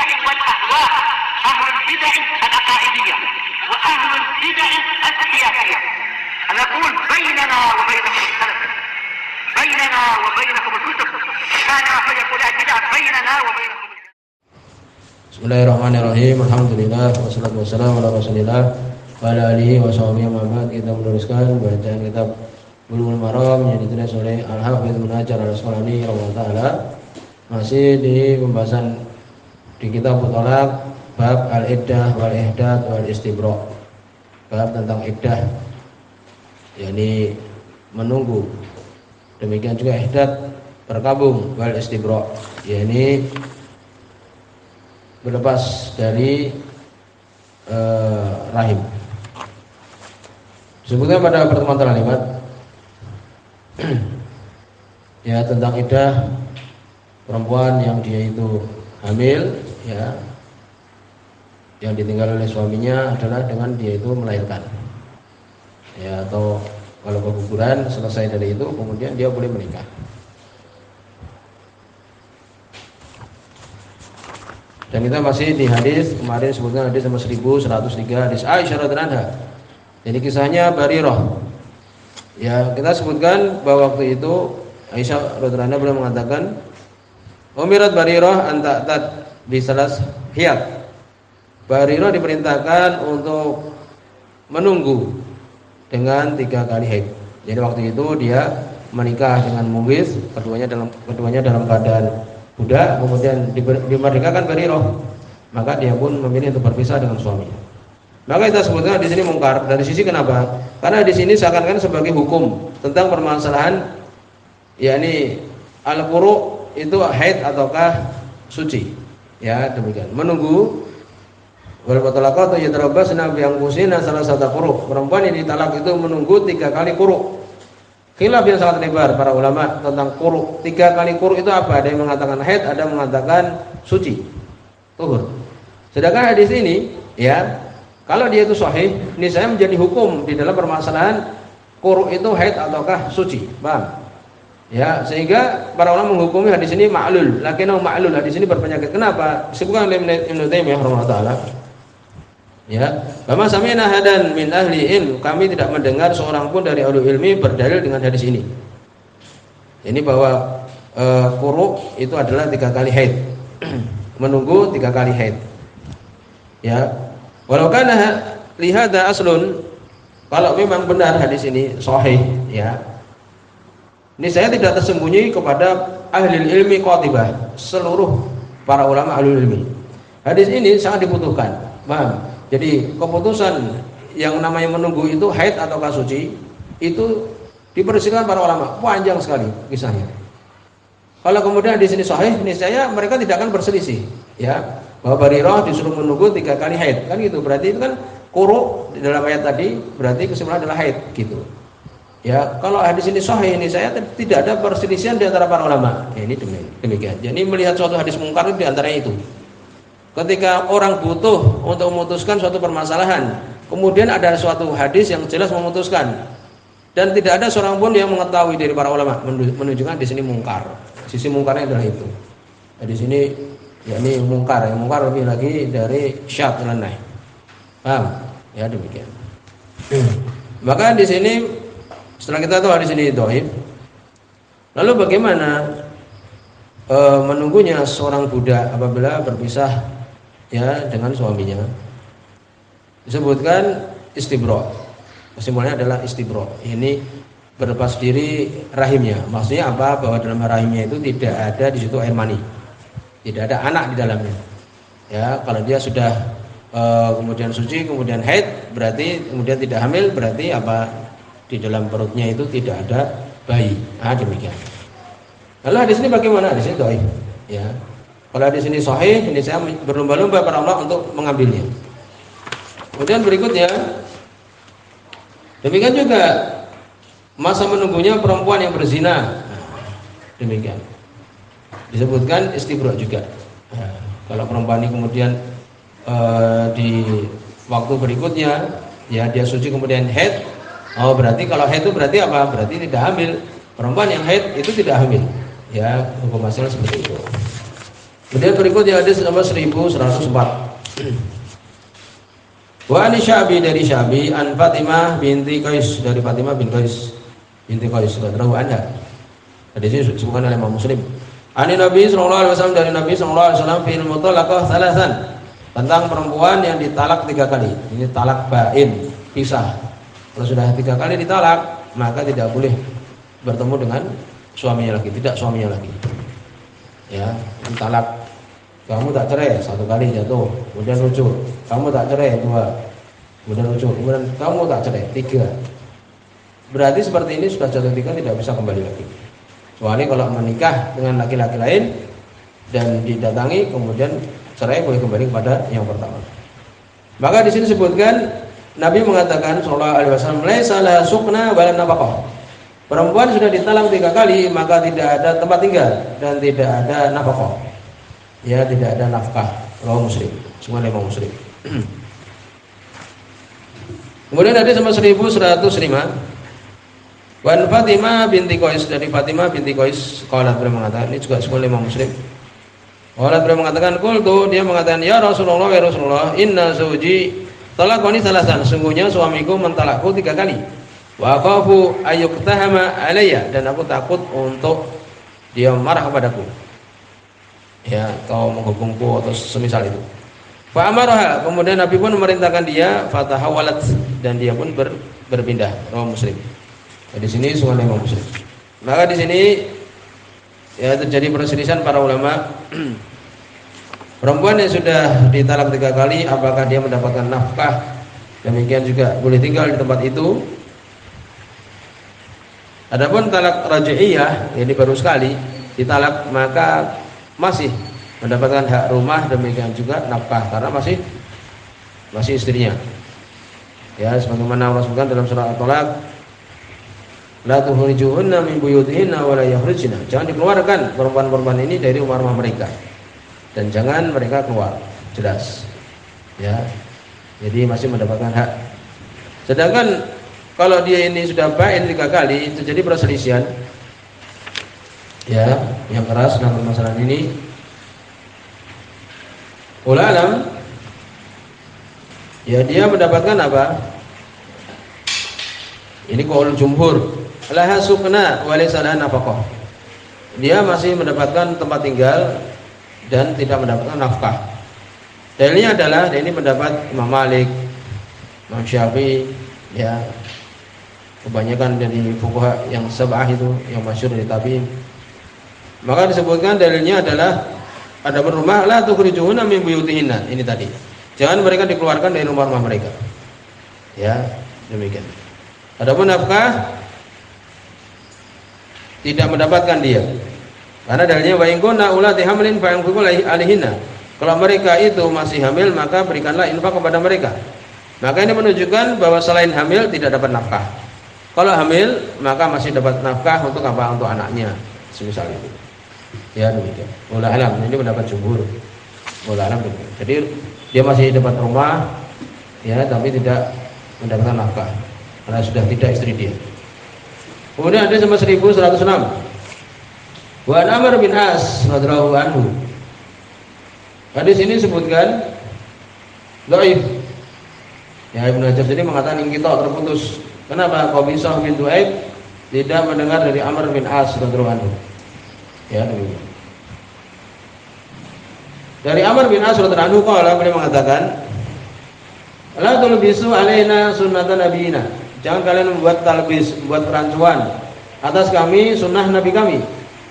البدع والأهواء، أهل البدع العقائدية وأهل البدع السياسية. نقول بيننا وبينكم السلف، بيننا وبينكم الكتب، كان فيقول البدع بيننا وبينكم. Bismillahirrahmanirrahim. Alhamdulillah wassalatu wassalamu ala Rasulillah wa ala alihi wa sahbihi wa kita meneruskan bacaan kitab Bulughul Maram yang ditulis oleh Al-Hafidz Ibnu Hajar Al-Asqalani rahimahullah taala. Masih di pembahasan di kitab Thalaq bab al-iddah wal ihdad wal istibra. Bab tentang iddah, yakni menunggu. Demikian juga ihdad berkabung, wal istibra, yakni berlepas dari rahim. Disebutkan pada pertemuan terlibat ya tentang iddah perempuan yang dia itu hamil, ya, yang ditinggal oleh suaminya adalah dengan dia itu melahirkan, ya, atau kalau keguguran selesai dari itu kemudian dia boleh menikah. Dan kita masih di hadis kemarin sebutkan hadis nomor 1103 hadis Aisyah radhiyallahu anha. Jadi kisahnya Barirah. Ya, kita sebutkan bahwa waktu itu Aisyah radhiyallahu anha beliau mengatakan Umirat Barirah an ta'tad bi salas hiyad. Barirah diperintahkan untuk menunggu dengan 3 kali haid. Jadi waktu itu dia menikah dengan Mughis, keduanya dalam keadaan budak, kemudian dimerdekakan Barirah, maka dia pun memilih untuk berpisah dengan suaminya. Maka kita sebutkan di sini mungkar. Dari sisi kenapa? Karena di sini seakan-akan sebagai hukum tentang permasalahan, yakni al-quru itu haid ataukah suci. Ya, demikian. Menunggu wal batalaqatu yadrabbasna bi anfusina salasata quru. Perempuan yang ditalak itu menunggu 3 kali quru. Khilaf yang sangat lebar para ulama tentang quru. 3 kali quru itu apa? Ada yang mengatakan haid, ada yang mengatakan suci, tuhur. Sedangkan hadis ini, ya, kalau dia itu sahih, ini saya menjadi hukum di dalam permasalahan quru itu haid ataukah suci. Paham? Ya, sehingga para ulama menghukumi hadis ini ma'lul. Lakinnahu ma'lul, hadis ini berpenyakit. Kenapa? Disebutkan oleh Ibnu Taimiyah rahimahullah taala. Ya, bama sami'na hadan min ahli ilm, kami tidak mendengar seorang pun dari ahli ilmi berdalil dengan hadis ini. Ini bahwa quru itu adalah 3 kali haid. Menunggu 3 kali haid. Ya. Walau kana li hadza aslun, kalau memang benar hadis ini sahih, ya. Ini saya tidak tersembunyi kepada ahli ilmi qatibah, seluruh para ulama ahli ilmi. Hadis ini sangat dibutuhkan. Paham? Jadi keputusan yang namanya menunggu itu haid ataukah suci itu diperselisihkan para ulama, panjang sekali kisahnya. Kalau kemudian di sini sahih, niscaya mereka tidak akan berselisih, ya, bahwa Barirah disuruh menunggu 3 kali haid, kan gitu. Berarti itu kan quru di dalam ayat tadi berarti kesimpulan adalah haid, gitu. Ya, kalau hadis ini sahih, ini saya tidak ada perselisihan di antara para ulama. Ya, ini demikian. Jadi melihat suatu hadis mungkar di antaranya itu. Ketika orang butuh untuk memutuskan suatu permasalahan, kemudian ada suatu hadis yang jelas memutuskan, dan tidak ada seorang pun yang mengetahui dari para ulama menunjukkan di sini mungkar. Sisi mungkarnya adalah itu. Di sini yakni mungkar, yang mungkar lebih lagi dari syadz lanai. Paham? Ya, demikian. Maka di sini setelah kita tahu hadis ini dhaif, lalu bagaimana menunggunya seorang budak apabila berpisah, ya, dengan suaminya? Disebutkan istibra. Kesimpulannya adalah istibra. Ini berlepas diri rahimnya. Maksudnya apa? Bahwa dalam rahimnya itu tidak ada di situ air mani, tidak ada anak di dalamnya. Ya, kalau dia sudah kemudian suci, kemudian haid, berarti kemudian tidak hamil, berarti apa? Di dalam perutnya itu tidak ada bayi. Demikian. Lalu hadis ini bagaimana? Hadis ini dhaif, ya. Kalau hadis ini sahih, ini saya berlomba-lomba para ulama untuk mengambilnya. Kemudian berikutnya, demikian juga masa menunggunya perempuan yang berzina. Demikian. Disebutkan istibra juga. Kalau perempuan ini kemudian di waktu berikutnya, ya, dia suci kemudian haid. Oh, berarti kalau haid itu berarti apa? Berarti tidak hamil. Perempuan yang haid itu tidak hamil. Ya, hukum asalnya seperti itu. Kemudian berikutnya hadis nomor 1104. Wa an Sya'bi dari Sya'bi an Fatimah binti Qais dari Fatimah bin Qais binti Qais radhiyallahu anha. Hadis ini disebutkan oleh Imam Muslim. Ani Nabi sallallahu alaihi wasallam dari Nabi sallallahu alaihi wasallam fil mutalaqah thalathan, tentang perempuan yang ditalak 3 kali. Ini talak bain, pisah. Kalau sudah 3 kali ditalak, maka tidak boleh bertemu dengan suaminya lagi, tidak suaminya lagi. Ya, talak. Kamu tak cerai 1 kali jatuh, kemudian rujuk. Kamu tak cerai 2, kemudian rujuk. Kemudian kamu tak cerai 3. Berarti seperti ini sudah jatuh 3 tidak bisa kembali lagi. Kecuali kalau menikah dengan laki-laki lain dan didatangi kemudian cerai, boleh kembali kepada yang pertama. Maka di sini disebutkan Nabi mengatakan sallallahu alaihi wasallam, "Laisa la sukna wala nafaqah." Perempuan sudah ditalak 3 kali maka tidak ada tempat tinggal dan tidak ada nafkah. Ya, tidak ada nafkah. Rawahu Muslim. Semua Imam Muslim. Kemudian ada sama 1105. Wan Fatimah binti Qais dari Fatimah binti Qais qalat beliau mengatakan, ini juga semua Imam Muslim. Qalat beliau mengatakan, qultu, dia mengatakan, ya Rasulullah, ya Rasulullah, inna zawji talaqani salasan, sungguhnya suamiku mentalakku 3 kali. Wa khafu ayyuktahama alayya, dan aku takut untuk dia marah kepadaku. Ya, atau menghukumku atau semisal itu. Fa amaraha, kemudian Nabi pun memerintahkan dia fatahawalat, dan dia pun berpindah. Rawahu Muslim. Di sini sungai Imam Muslim. Maka di sini ya terjadi perselisihan para ulama. Perempuan yang sudah ditalak 3 kali, apakah dia mendapatkan nafkah? Demikian juga boleh tinggal di tempat itu. Adapun talak raj'iyah, ini baru sekali ditalak, maka masih mendapatkan hak rumah, demikian juga nafkah karena masih istrinya. Ya, sebagaimana Allah sebutkan dalam surah At-Talaq, la tukhrijuhunna min buyutihinna wa la yakhrijna. Jangan dikeluarkan perempuan-perempuan ini dari rumah-rumah mereka dan jangan mereka keluar. Jelas. Ya. Jadi masih mendapatkan hak. Sedangkan kalau dia ini sudah bain 3 kali, terjadi perselisihan. Ya, yang keras dalam masalah ini. Ulama ya dia mendapatkan apa? Ini qaul jumhur. Laha sukna wa laysa laha nafaqah. Dia masih mendapatkan tempat tinggal dan tidak mendapatkan nafkah. Dalilnya adalah ini pendapat Imam Malik, Imam Syafi'i, ya. Kebanyakan dari fuqaha yang sab'ah itu yang masyhur dari tabi'in. Maka disebutkan dalilnya adalah ada rumah la tukhrijuhunna min buyutihinna, ini tadi. Jangan mereka dikeluarkan dari rumah-rumah mereka. Ya, demikian. Adapun nafkah tidak mendapatkan dia. Karena dalilnya wa in kunna ulati hamlin fa anfiqu alaihinna. Kalau mereka itu masih hamil, maka berikanlah infak kepada mereka. Maka ini menunjukkan bahwa selain hamil tidak dapat nafkah. Kalau hamil, maka masih dapat nafkah untuk apa? Untuk anaknya, semisal itu. Ya, demikian. Wallahu alam, ini pendapat jumhur. Wallahu alam. Jadi dia masih dapat rumah, ya, tapi tidak mendapatkan nafkah karena sudah tidak istri dia. Kemudian ada sama 1106. Wa Amr bin As radhiyallahu anhu. Hadis ini sebutkan dhaif. Ya, Ibnu Hajar jadi mengatakan ini kita terputus. Kenapa? Qabisah bin Du'aib tidak mendengar dari Amr bin As radhiyallahu anhu. Ya, demikian. Dari Amr bin As radhiyallahu anhu qala, beliau mengatakan, la tulbisu alaina sunnatan nabiyina. Jangan kalian membuat talbis, membuat perancuan atas kami sunnah nabi kami.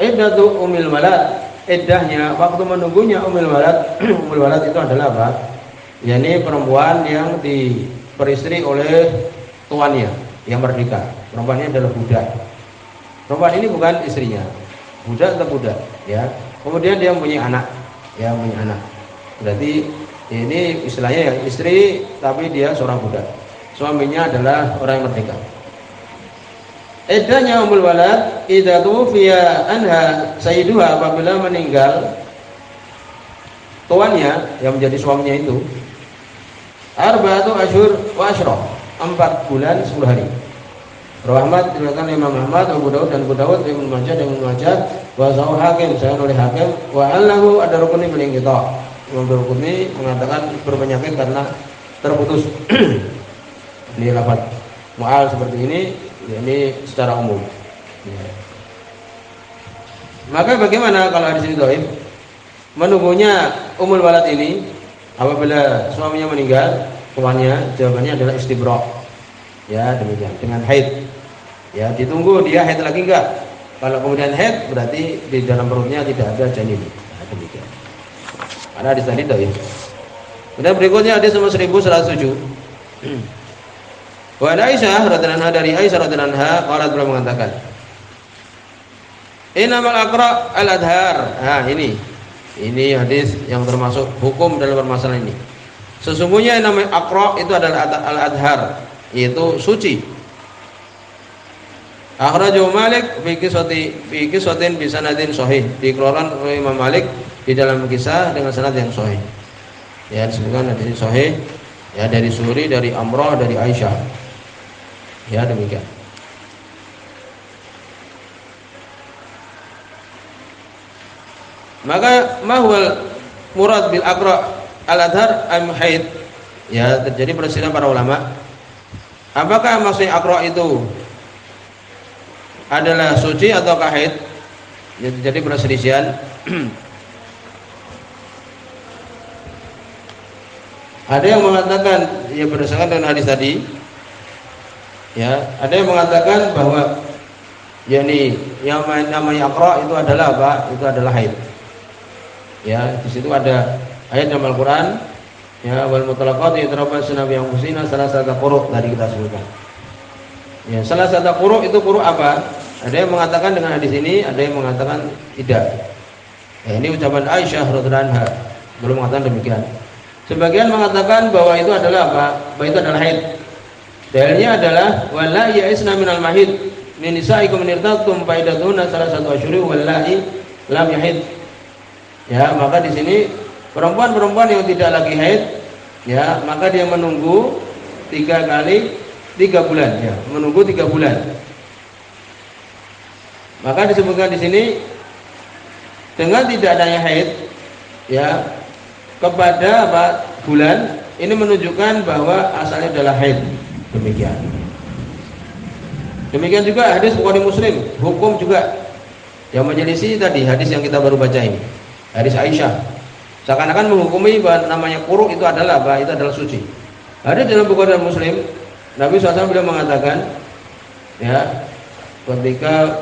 Iddatu umil walad, iddahnya waktu menunggunya umil walad. Umil walad itu adalah apa? yakni perempuan yang diperistri oleh tuannya yang merdeka. Perempuannya adalah budak. Perempuan ini bukan istrinya, budak atau budak, ya. Kemudian dia mempunyai anak, ya, punya anak. Berarti ini istilahnya yang istri, tapi dia seorang budak. Suaminya adalah orang yang merdeka. Iddahnya umul walad idza tufiya anha sayyiduha, apabila meninggal tuannya yang menjadi suaminya itu, arba'atu asyhur wa asyrah, 4 bulan 10 hari. Rawi Ahmad diriwayatkan Imam Ahmad, Abu Dawud dan Abu Dawud, Ibnu Majah dan Ibnu Majah, wa Zahu Hakim saya oleh Hakim, wa allahu ada rukuni bil kita. Imam Darqutni mengatakan berpenyakit karena terputus. Ini lafaz mu'al seperti ini, ini secara umum. Ya. Maka bagaimana kalau hadis ini dhaif? Menunggunya Ummul Walad ini apabila suaminya meninggal, jawabannya adalah istibra. Ya, demikian dengan haid. Ya, ditunggu dia haid lagi enggak? Kalau kemudian haid berarti di dalam perutnya tidak ada janin. Nah, demikian. Ada hadis tadi dhaif. Kemudian berikutnya hadis nomor 1107. Wa Aisyah radhiyallahu anha dari Aisyah radhiyallahu anha qalat beliau mengatakan Innamal aqra al-adhar. Nah, ini hadis yang termasuk hukum dalam permasalahan ini. Sesungguhnya yang namanya aqra itu adalah al-adhar, yaitu suci. Akhrajahu Malik fi qissatin bi sanadin sahih. Dikeluarkan oleh Imam Malik di dalam kisah dengan sanad yang sahih. Ya, disebutkan hadis sahih ya dari Suri, dari Amrah, dari Aisyah. Ya, demikian. Maka mahwal murad bil aqra al-adhar am haid. Ya, terjadi perselisihan para ulama. Apakah maksudnya aqra itu adalah suci atau haid? Ya, terjadi perselisihan. Ada yang mengatakan ya berdasarkan dengan hadis tadi. Ya, ada yang mengatakan bahwa yakni yang namanya aqra itu adalah apa? Itu adalah haid. Ya, di situ ada ayat dalam Al-Qur'an ya wal mutalaqat yatarabbasna bi anfusina salasata quru' tadi kita sebutkan. Ya, salasata quru' itu quru' apa? Ada yang mengatakan dengan hadis ini, ada yang mengatakan tidak. Ya, ini ucapan Aisyah radhiyallahu anha belum mengatakan demikian. Sebagian mengatakan bahwa itu adalah apa? Bahwa itu adalah haid. Dalilnya adalah wala ya'isna minal mahid min nisaikum nirtatum faidatuna salasatu asyuri wallahi lam yahid. Ya, maka di sini perempuan-perempuan yang tidak lagi haid, ya, maka dia menunggu 3 kali 3 bulan, ya, menunggu 3 bulan. Maka disebutkan di sini dengan tidak adanya haid, ya, kepada apa bulan ini menunjukkan bahwa asalnya adalah haid. Demikian. Demikian juga hadis Bukhari Muslim, hukum juga yang menyelisih tadi hadis yang kita baru baca ini. Hadis Aisyah seakan-akan menghukumi bahwa namanya quru' itu adalah apa? Itu adalah suci. Hadis dalam Bukhari dan Muslim, Nabi SAW beliau mengatakan ya ketika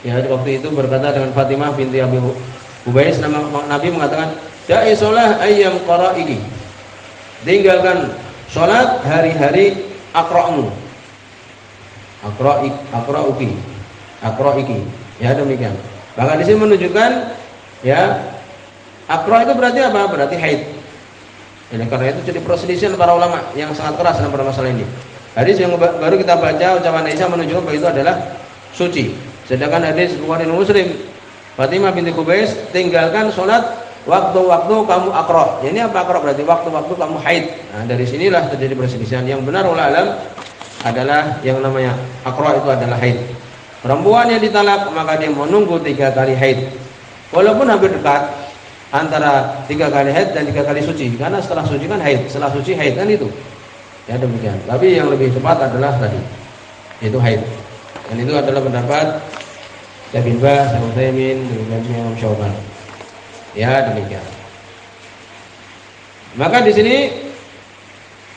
ya waktu itu berkata dengan Fatimah binti Abi Hubais, Nabi mengatakan da'i sholah ayyam qara'iki, tinggalkan sholat hari-hari akra'mu, akra'iki, ya demikian. Maka di sini menunjukkan ya akra itu berarti apa? Berarti haid. Ini karena itu jadi perselisihan para ulama yang sangat keras dalam permasalahan ini. Hadis yang baru kita baca ucapan Aisyah menunjukkan bahwa itu adalah suci. Sedangkan hadis Bukhari Muslim, Fatimah binti Qubais, tinggalkan sholat waktu-waktu kamu akra. Ini apa akra? Berarti waktu-waktu kamu haid. Nah, dari sinilah terjadi perselisihan. Yang benar wallahu alam adalah yang namanya akra itu adalah haid. Perempuan yang ditalak maka dia menunggu 3 kali haid. Walaupun hampir dekat antara 3 kali haid dan 3 kali suci, karena setelah suci kan haid, setelah suci haid kan itu. Ya demikian. Tapi yang lebih cepat adalah tadi, yaitu haid. Dan itu adalah pendapat Syekh bin Baz, Syekh Utsaimin, dan Imam Syauban. Ya demikian. Maka di sini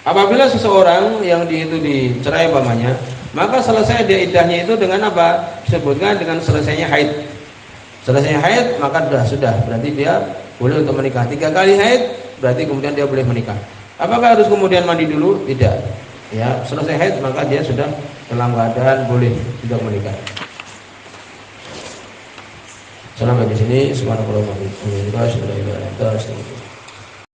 apabila seseorang yang itu dicerai umpamanya, maka selesai dia iddahnya itu dengan apa? Disebutkan dengan selesainya haid. Selesainya haid maka sudah berarti dia boleh untuk menikah. 3 kali haid berarti kemudian dia boleh menikah. Apakah harus kemudian mandi dulu? Tidak. Ya, selesai haid maka dia sudah dalam keadaan boleh sudah menikah. Sampai di sini subhanallah wa bihamdihi.